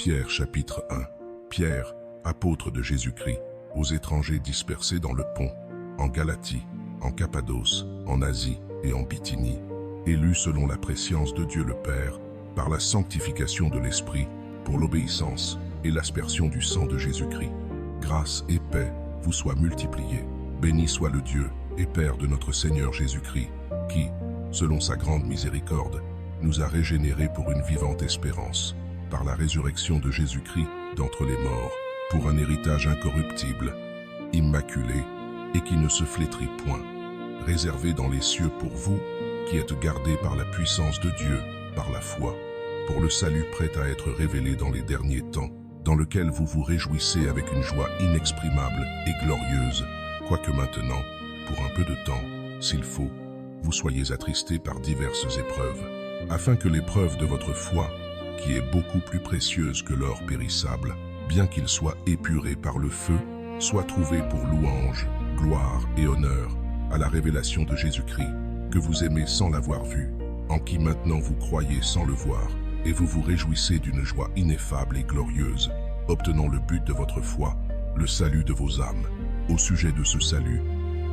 Pierre chapitre 1. Pierre, apôtre de Jésus-Christ, aux étrangers dispersés dans le Pont, en Galatie, en Cappadoce, en Asie et en Bithynie, élus selon la prescience de Dieu le Père, par la sanctification de l'Esprit, pour l'obéissance et l'aspersion du sang de Jésus-Christ. Grâce et paix vous soient multipliées. Béni soit le Dieu et Père de notre Seigneur Jésus-Christ, qui, selon sa grande miséricorde, nous a régénérés pour une vivante espérance, par la résurrection de Jésus-Christ d'entre les morts, pour un héritage incorruptible, immaculé et qui ne se flétrit point, réservé dans les cieux pour vous, qui êtes gardés par la puissance de Dieu, par la foi, pour le salut prêt à être révélé dans les derniers temps, dans lequel vous vous réjouissez avec une joie inexprimable et glorieuse, quoique maintenant, pour un peu de temps, s'il faut, vous soyez attristés par diverses épreuves, afin que l'épreuve de votre foi, qui est beaucoup plus précieuse que l'or périssable, bien qu'il soit épuré par le feu, soit trouvée pour louange, gloire et honneur à la révélation de Jésus-Christ, que vous aimez sans l'avoir vu, en qui maintenant vous croyez sans le voir, et vous vous réjouissez d'une joie ineffable et glorieuse, obtenant le but de votre foi, le salut de vos âmes. Au sujet de ce salut,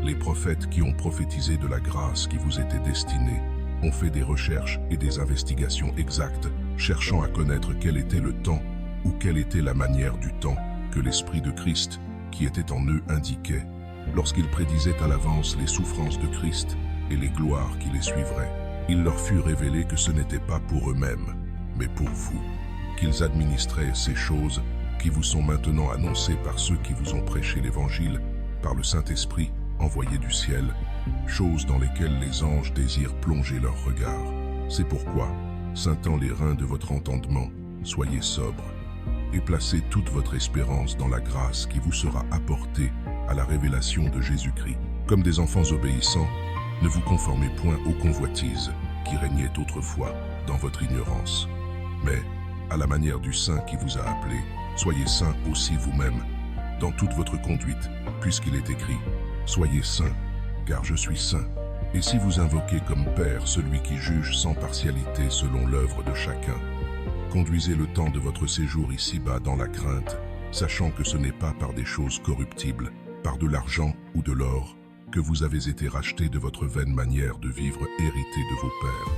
les prophètes qui ont prophétisé de la grâce qui vous était destinée ont fait des recherches et des investigations exactes, cherchant à connaître quel était le temps ou quelle était la manière du temps que l'Esprit de Christ, qui était en eux, indiquait, lorsqu'il prédisait à l'avance les souffrances de Christ et les gloires qui les suivraient. Il leur fut révélé que ce n'était pas pour eux-mêmes, mais pour vous, qu'ils administraient ces choses qui vous sont maintenant annoncées par ceux qui vous ont prêché l'Évangile, par le Saint-Esprit envoyé du ciel, choses dans lesquelles les anges désirent plonger leur regard. C'est pourquoi, scintant les reins de votre entendement, soyez sobres, et placez toute votre espérance dans la grâce qui vous sera apportée à la révélation de Jésus-Christ. Comme des enfants obéissants, ne vous conformez point aux convoitises qui régnaient autrefois dans votre ignorance, mais, à la manière du Saint qui vous a appelé, soyez saints aussi vous-même, dans toute votre conduite, puisqu'il est écrit, « Soyez saints, car je suis saint ». Et si vous invoquez comme Père celui qui juge sans partialité selon l'œuvre de chacun, conduisez le temps de votre séjour ici-bas dans la crainte, sachant que ce n'est pas par des choses corruptibles, par de l'argent ou de l'or, que vous avez été rachetés de votre vaine manière de vivre héritée de vos pères,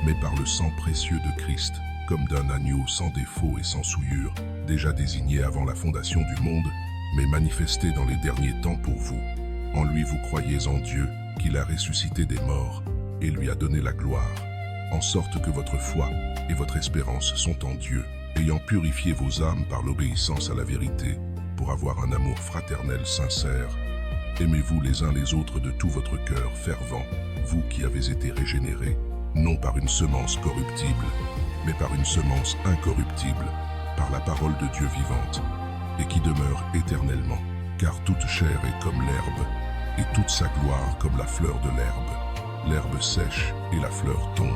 mais par le sang précieux de Christ, comme d'un agneau sans défaut et sans souillure, déjà désigné avant la fondation du monde, mais manifesté dans les derniers temps pour vous. En lui vous croyez en Dieu, qu'il a ressuscité des morts, et lui a donné la gloire, en sorte que votre foi et votre espérance sont en Dieu, ayant purifié vos âmes par l'obéissance à la vérité, pour avoir un amour fraternel sincère. Aimez-vous les uns les autres de tout votre cœur fervent, vous qui avez été régénérés, non par une semence corruptible, mais par une semence incorruptible, par la parole de Dieu vivante, et qui demeure éternellement, car toute chair est comme l'herbe, et toute sa gloire comme la fleur de l'herbe. L'herbe sèche et la fleur tombe,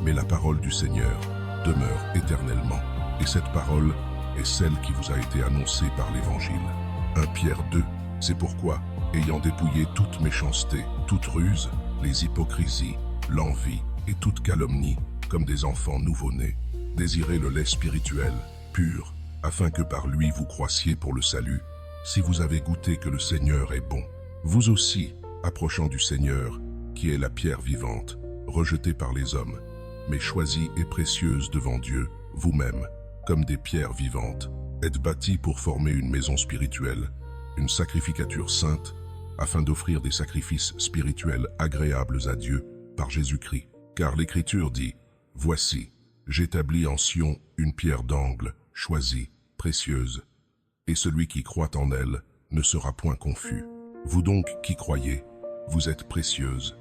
mais la parole du Seigneur demeure éternellement, et cette parole est celle qui vous a été annoncée par l'Évangile. 1 Pierre 2, c'est pourquoi, ayant dépouillé toute méchanceté, toute ruse, les hypocrisies, l'envie et toute calomnie, comme des enfants nouveau-nés, désirez le lait spirituel, pur, afin que par lui vous croissiez pour le salut, si vous avez goûté que le Seigneur est bon. Vous aussi, approchant du Seigneur, qui est la pierre vivante, rejetée par les hommes, mais choisie et précieuse devant Dieu, vous-même, comme des pierres vivantes, êtes bâtis pour former une maison spirituelle, une sacrificature sainte, afin d'offrir des sacrifices spirituels agréables à Dieu par Jésus-Christ. Car l'Écriture dit, « Voici, j'établis en Sion une pierre d'angle, choisie, précieuse, et celui qui croit en elle ne sera point confus. » Vous donc qui croyez, vous êtes précieuses.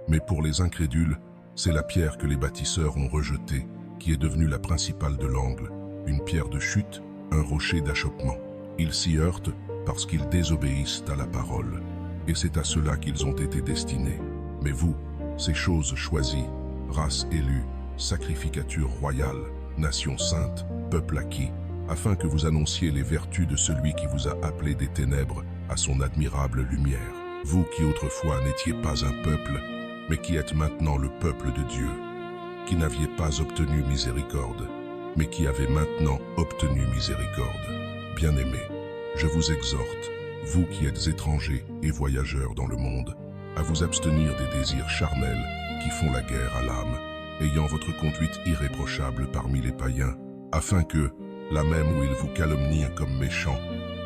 Mais pour les incrédules, c'est la pierre que les bâtisseurs ont rejetée, qui est devenue la principale de l'angle, une pierre de chute, un rocher d'achoppement. Ils s'y heurtent parce qu'ils désobéissent à la parole, et c'est à cela qu'ils ont été destinés. Mais vous, ces choses choisies, race élue, sacrificature royale, nation sainte, peuple acquis, afin que vous annonciez les vertus de celui qui vous a appelés des ténèbres à son admirable lumière. Vous qui autrefois n'étiez pas un peuple, mais qui êtes maintenant le peuple de Dieu, qui n'aviez pas obtenu miséricorde, mais qui avait maintenant obtenu miséricorde. Bien-aimés, je vous exhorte, vous qui êtes étrangers et voyageurs dans le monde, à vous abstenir des désirs charnels qui font la guerre à l'âme, ayant votre conduite irréprochable parmi les païens, afin que, là même où ils vous calomnient comme méchants,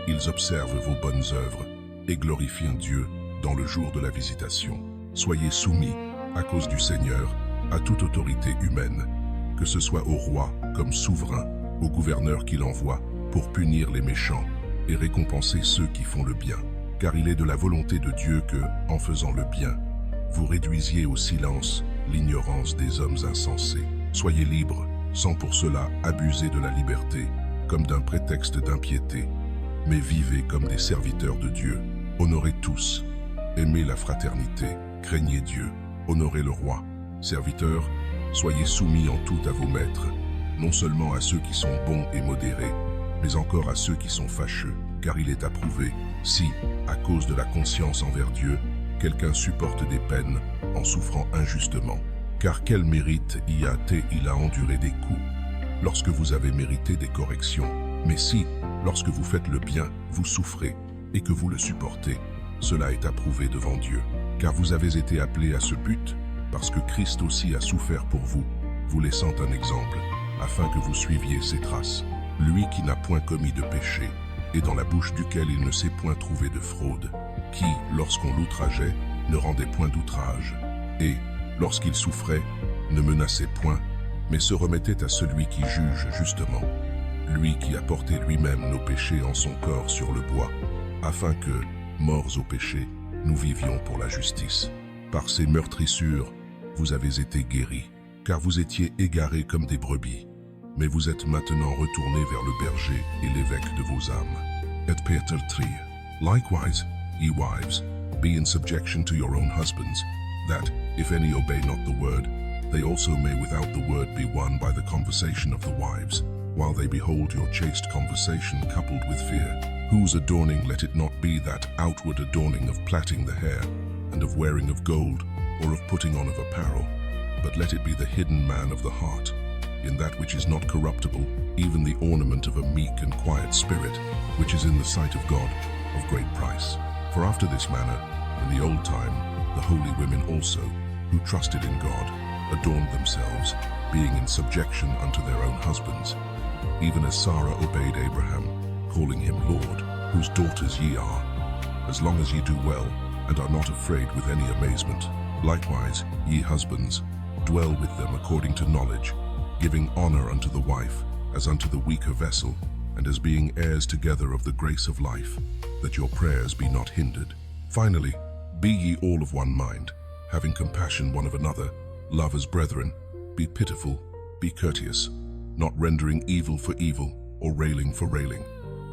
ils observent vos bonnes œuvres et glorifient Dieu dans le jour de la visitation. Soyez soumis, à cause du Seigneur, à toute autorité humaine, que ce soit au roi comme souverain, au gouverneur qu'il envoie pour punir les méchants et récompenser ceux qui font le bien. Car il est de la volonté de Dieu que, en faisant le bien, vous réduisiez au silence l'ignorance des hommes insensés. Soyez libres, sans pour cela abuser de la liberté, comme d'un prétexte d'impiété, mais vivez comme des serviteurs de Dieu. Honorez tous, aimez la fraternité, craignez Dieu, honorez le roi. Serviteurs, soyez soumis en tout à vos maîtres, non seulement à ceux qui sont bons et modérés, mais encore à ceux qui sont fâcheux, car il est approuvé, si, à cause de la conscience envers Dieu, quelqu'un supporte des peines en souffrant injustement. Car quel mérite y a-t-il à endurer des coups, lorsque vous avez mérité des corrections? Mais si, lorsque vous faites le bien, vous souffrez, et que vous le supportez, cela est approuvé devant Dieu. Car vous avez été appelés à ce but, parce que Christ aussi a souffert pour vous, vous laissant un exemple, afin que vous suiviez ses traces. Lui qui n'a point commis de péché, et dans la bouche duquel il ne s'est point trouvé de fraude, qui, lorsqu'on l'outrageait, ne rendait point d'outrage, et, lorsqu'il souffrait, ne menaçait point, mais se remettait à celui qui juge justement, lui qui a porté lui-même nos péchés en son corps sur le bois, afin que, morts au péché, nous vivions pour la justice. Par ces meurtrissures, vous avez été guéris, car vous étiez égarés comme des brebis, mais vous êtes maintenant retournés vers le berger et l'évêque de vos âmes. Et Peter 3. Likewise, ye wives, be in subjection to your own husbands, that, if any obey not the word, they also may without the word be won by the conversation of the wives, while they behold your chaste conversation coupled with fear, whose adorning let it not be that outward adorning of plaiting the hair, and of wearing of gold, or of putting on of apparel, but let it be the hidden man of the heart, in that which is not corruptible, even the ornament of a meek and quiet spirit, which is in the sight of God of great price. For after this manner, in the old time, the holy women also, who trusted in God, adorned themselves, being in subjection unto their own husbands, even as Sarah obeyed Abraham, calling him Lord, whose daughters ye are, as long as ye do well, and are not afraid with any amazement. Likewise, ye husbands, dwell with them according to knowledge, giving honor unto the wife, as unto the weaker vessel, and as being heirs together of the grace of life, that your prayers be not hindered. Finally, be ye all of one mind, having compassion one of another, love as brethren, be pitiful, be courteous, not rendering evil for evil, or railing for railing,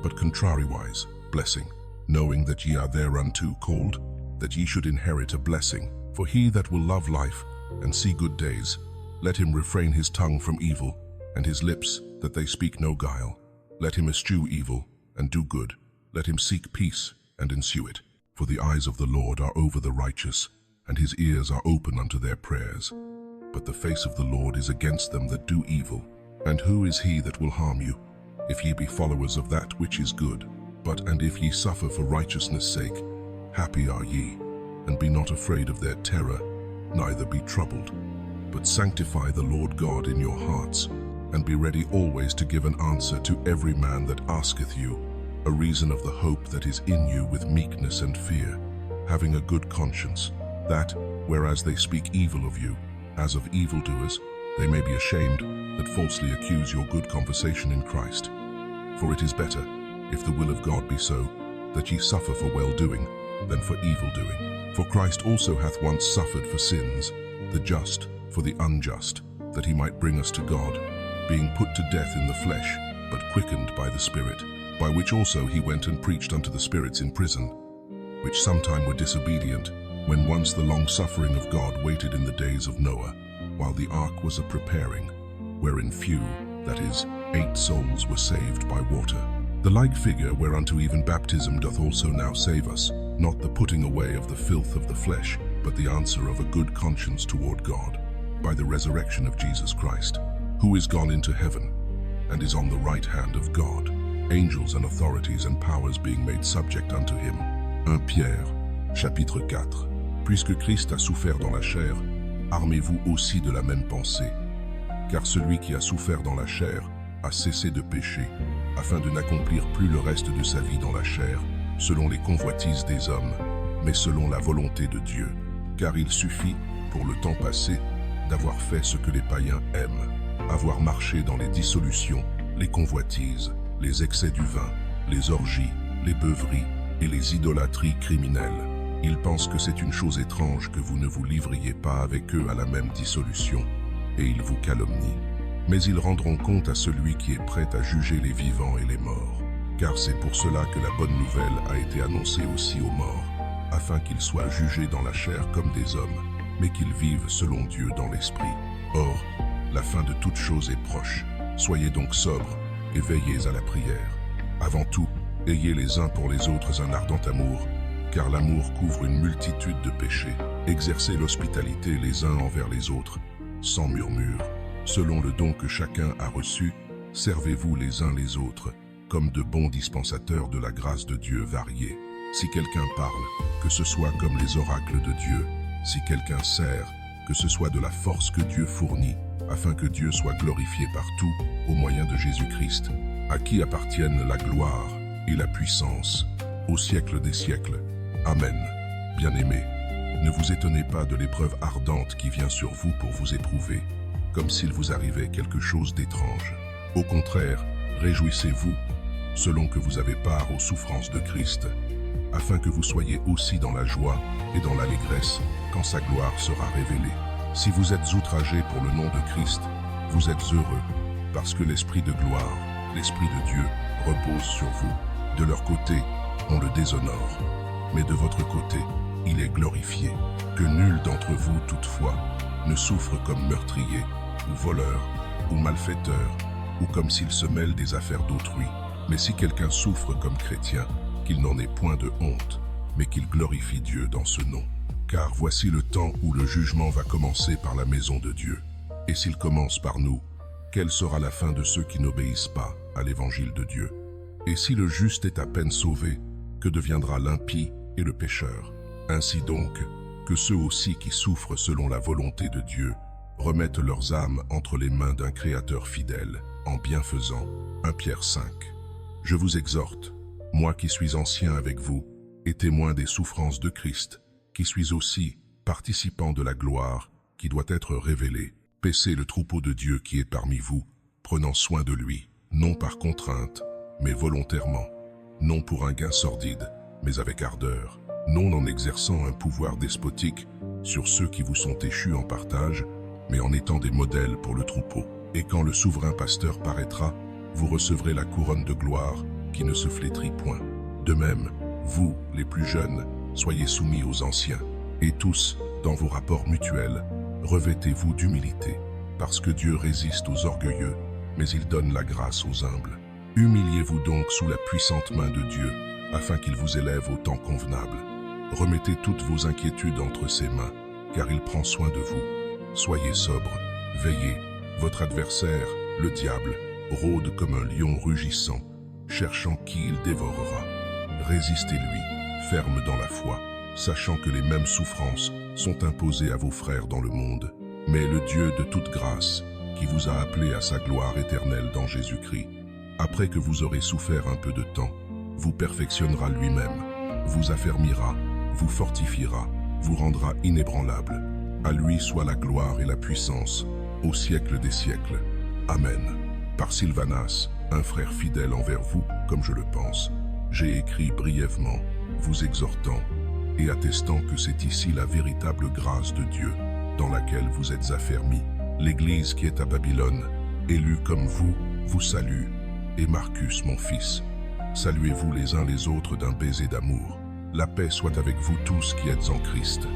but contrariwise, blessing, knowing that ye are thereunto called, that ye should inherit a blessing. For he that will love life, and see good days, let him refrain his tongue from evil, and his lips, that they speak no guile. Let him eschew evil, and do good. Let him seek peace, and ensue it. For the eyes of the Lord are over the righteous, and his ears are open unto their prayers. But the face of the Lord is against them that do evil. And who is he that will harm you, if ye be followers of that which is good? But and if ye suffer for righteousness' sake, happy are ye, and be not afraid of their terror, neither be troubled. But sanctify the Lord God in your hearts, and be ready always to give an answer to every man that asketh you a reason of the hope that is in you with meekness and fear, having a good conscience, that, whereas they speak evil of you, as of evildoers, they may be ashamed that falsely accuse your good conversation in Christ. For it is better, if the will of God be so, that ye suffer for well-doing, than for evil-doing. For Christ also hath once suffered for sins, the just for the unjust, that he might bring us to God, being put to death in the flesh, but quickened by the Spirit, by which also he went and preached unto the spirits in prison, which sometime were disobedient, when once the long-suffering of God waited in the days of Noah, while the ark was a-preparing, wherein few, that is, 8 souls were saved by water. The like figure whereunto even baptism doth also now save us, not the putting away of the filth of the flesh, but the answer of a good conscience toward God, by the resurrection of Jesus Christ, who is gone into heaven, and is on the right hand of God, angels and authorities and powers being made subject unto him. 1 Pierre, chapitre 4. Puisque Christ a souffert dans la chair, armez-vous aussi de la même pensée. Car celui qui a souffert dans la chair a cessé de pécher, afin de n'accomplir plus le reste de sa vie dans la chair, selon les convoitises des hommes, mais selon la volonté de Dieu. Car il suffit, pour le temps passé, d'avoir fait ce que les païens aiment, avoir marché dans les dissolutions, les convoitises, les excès du vin, les orgies, les beuveries et les idolâtries criminelles. Ils pensent que c'est une chose étrange que vous ne vous livriez pas avec eux à la même dissolution, et ils vous calomnient. Mais ils rendront compte à celui qui est prêt à juger les vivants et les morts. Car c'est pour cela que la bonne nouvelle a été annoncée aussi aux morts, afin qu'ils soient jugés dans la chair comme des hommes, mais qu'ils vivent selon Dieu dans l'esprit. Or, la fin de toute chose est proche. Soyez donc sobres et veillez à la prière. Avant tout, ayez les uns pour les autres un ardent amour, car l'amour couvre une multitude de péchés. Exercez l'hospitalité les uns envers les autres, sans murmure. Selon le don que chacun a reçu, servez-vous les uns les autres, comme de bons dispensateurs de la grâce de Dieu variée. Si quelqu'un parle, que ce soit comme les oracles de Dieu. Si quelqu'un sert, que ce soit de la force que Dieu fournit, afin que Dieu soit glorifié partout, au moyen de Jésus-Christ, à qui appartiennent la gloire et la puissance, au siècle des siècles. Amen. Bien-aimés, ne vous étonnez pas de l'épreuve ardente qui vient sur vous pour vous éprouver, comme s'il vous arrivait quelque chose d'étrange. Au contraire, réjouissez-vous, selon que vous avez part aux souffrances de Christ, afin que vous soyez aussi dans la joie et dans l'allégresse quand sa gloire sera révélée. Si vous êtes outragés pour le nom de Christ, vous êtes heureux, parce que l'Esprit de gloire, l'Esprit de Dieu, repose sur vous. De leur côté, on le déshonore, mais de votre côté, il est glorifié. Que nul d'entre vous, toutefois, ne souffre comme meurtrier, ou voleur, ou malfaiteur, ou comme s'il se mêle des affaires d'autrui. Mais si quelqu'un souffre comme chrétien, qu'il n'en ait point de honte, mais qu'il glorifie Dieu dans ce nom. Car voici le temps où le jugement va commencer par la maison de Dieu. Et s'il commence par nous, quelle sera la fin de ceux qui n'obéissent pas à l'évangile de Dieu? Et si le juste est à peine sauvé, que deviendra l'impie et le pécheur? Ainsi donc, que ceux aussi qui souffrent selon la volonté de Dieu remettent leurs âmes entre les mains d'un Créateur fidèle, en bienfaisant. 1 Pierre 5. Je vous exhorte, moi qui suis ancien avec vous, et témoin des souffrances de Christ, qui suis aussi participant de la gloire qui doit être révélée, paissez le troupeau de Dieu qui est parmi vous, prenant soin de lui, non par contrainte, mais volontairement, non pour un gain sordide, mais avec ardeur, non en exerçant un pouvoir despotique sur ceux qui vous sont échus en partage, mais en étant des modèles pour le troupeau. Et quand le souverain pasteur paraîtra, vous recevrez la couronne de gloire qui ne se flétrit point. De même, vous, les plus jeunes, soyez soumis aux anciens, et tous, dans vos rapports mutuels, revêtez-vous d'humilité, parce que Dieu résiste aux orgueilleux, mais il donne la grâce aux humbles. Humiliez-vous donc sous la puissante main de Dieu, afin qu'il vous élève au temps convenable. Remettez toutes vos inquiétudes entre ses mains, car il prend soin de vous. Soyez sobres, veillez, votre adversaire, le diable, rôde comme un lion rugissant, cherchant qui il dévorera. Résistez-lui, ferme dans la foi, sachant que les mêmes souffrances sont imposées à vos frères dans le monde. Mais le Dieu de toute grâce, qui vous a appelés à sa gloire éternelle dans Jésus-Christ, après que vous aurez souffert un peu de temps, vous perfectionnera lui-même, vous affermira, vous fortifiera, vous rendra inébranlable. À lui soit la gloire et la puissance, au siècle des siècles. Amen. Par Sylvanas, un frère fidèle envers vous, comme je le pense, j'ai écrit brièvement, vous exhortant et attestant que c'est ici la véritable grâce de Dieu, dans laquelle vous êtes affermis. L'Église qui est à Babylone, élue comme vous salue, et Marcus, mon fils. Saluez-vous les uns les autres d'un baiser d'amour. La paix soit avec vous tous qui êtes en Christ.